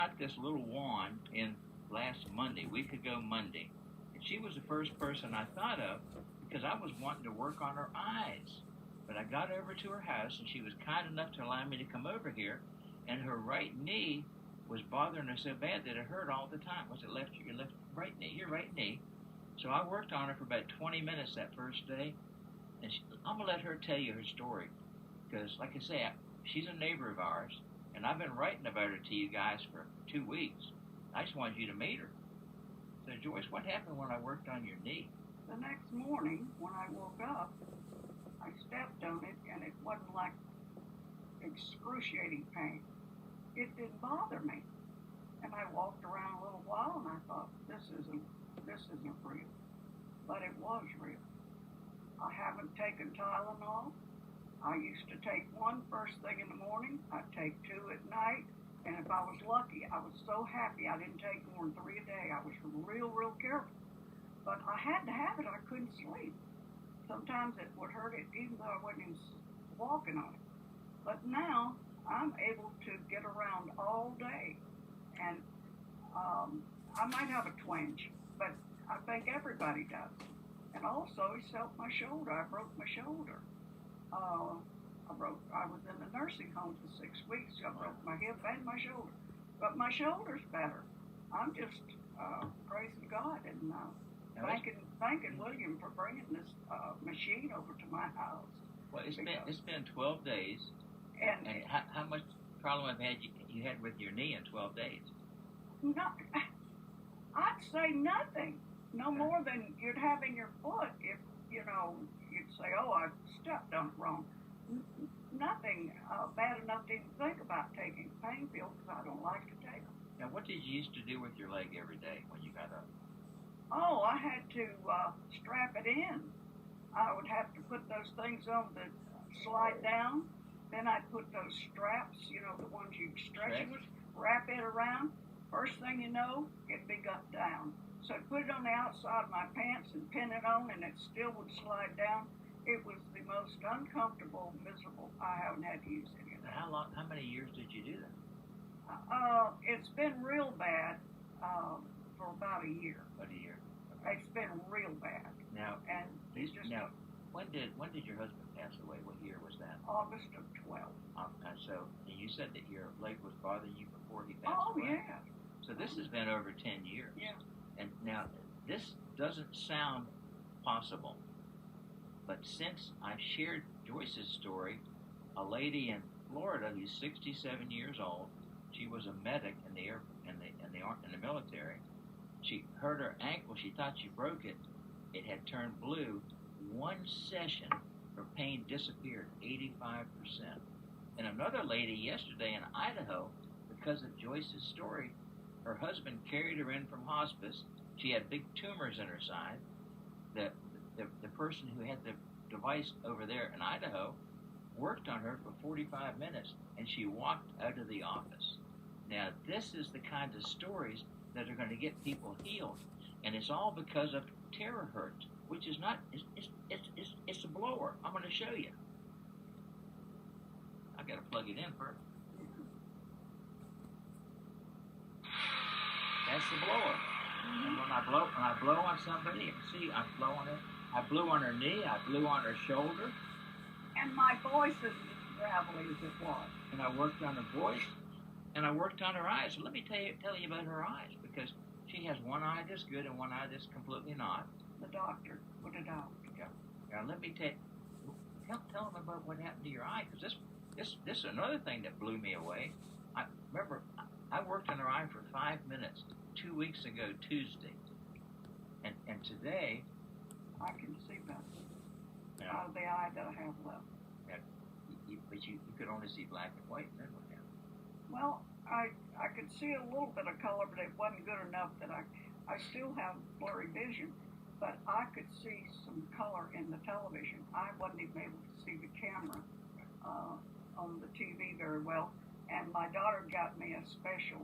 got this little wand in last Monday, week ago Monday, and she was the first person I thought of because I was wanting to work on her eyes. But I got over to her house, and she was kind enough to allow me to come over here, and her right knee was bothering her so bad that it hurt all the time. Was it your left, right knee, your right knee? So I worked on her for about 20 minutes that first day, and I'm gonna let her tell you her story because, like I say, she's a neighbor of ours, and I've been writing about her to you guys for 2 weeks. I just wanted you to meet her. So, Joyce, what happened when I worked on your knee? The next morning, when I woke up, I stepped on it, and it wasn't like excruciating pain. It didn't bother me. And I walked around a little while, and I thought, this isn't real. But it was real. I haven't taken Tylenol. I used to take one first thing in the morning. I'd take two at night. And if I was lucky, I was so happy I didn't take more than three a day. I was real careful. But I had to have it. I couldn't sleep. Sometimes it would hurt it even though I wasn't even walking on it. But now I'm able to get around all day. And I might have a twinge, but I think everybody does. And also, it's helped my shoulder. I broke my shoulder. I was in the nursing home for 6 weeks. I broke my hip and my shoulder. But my shoulder's better. I'm just praising God and thanking William for bringing this machine over to my house. Well, it's been 12 days. And how much problem have you had with your knee in 12 days? Not, I'd say nothing. No more than you'd have in your foot if, you'd say, oh, I stepped on it wrong. Nothing bad enough to even think about taking pain pills because I don't like to take them. Now, what did you used to do with your leg every day when you got up? Oh, I had to strap it in. I would have to put those things on that slide down. Then I'd put those straps, the ones you stretch with, wrap it around. First thing you know, it'd be got down. So I'd put it on the outside of my pants and pin it on, and it still would slide down. It was the most uncomfortable, miserable. I haven't had to use any of that. How many years did you do that? It's been real bad for about a year. About a year. Okay. It's been real bad. Now, when did your husband pass away? What year was that? August of 12. So you said that your leg was bothering you before he passed away. Oh yeah. So this has been over 10 years. Yeah. And now this doesn't sound possible, but since I shared Joyce's story, a lady in Florida who's 67 years old, she was a medic in the military. She hurt her ankle. She thought she broke it. It had turned blue. One session, her pain disappeared 85%. And another lady yesterday in Idaho, because of Joyce's story, her husband carried her in from hospice. She had big tumors in her side. The person who had the device over there in Idaho worked on her for 45 minutes, and she walked out of the office. Now, this is the kind of stories that are going to get people healed, and it's all because of terahertz, which is not. It's a blower. I'm going to show you. I got to plug it in first. That's the blower. And when I blow on somebody, you can see I blow on her. I blew on her knee. I blew on her shoulder. And my voice isn't as gravelly as it was. And I worked on her voice, and I worked on her eyes. So let me tell you about her eyes, because she has one eye that's good and one eye that's completely not. The doctor put it out. Yeah. Now let me tell them about what happened to your eye, because this is another thing that blew me away. I worked on her eye for 5 minutes 2 weeks ago Tuesday, and today I can see better out of the eye that I have left. Yeah, but you could only see black and white. Then what happened? Well, I could see a little bit of color, but it wasn't good enough that I still have blurry vision, but I could see some color in the television. I wasn't even able to see the camera on the TV very well, and my daughter got me a special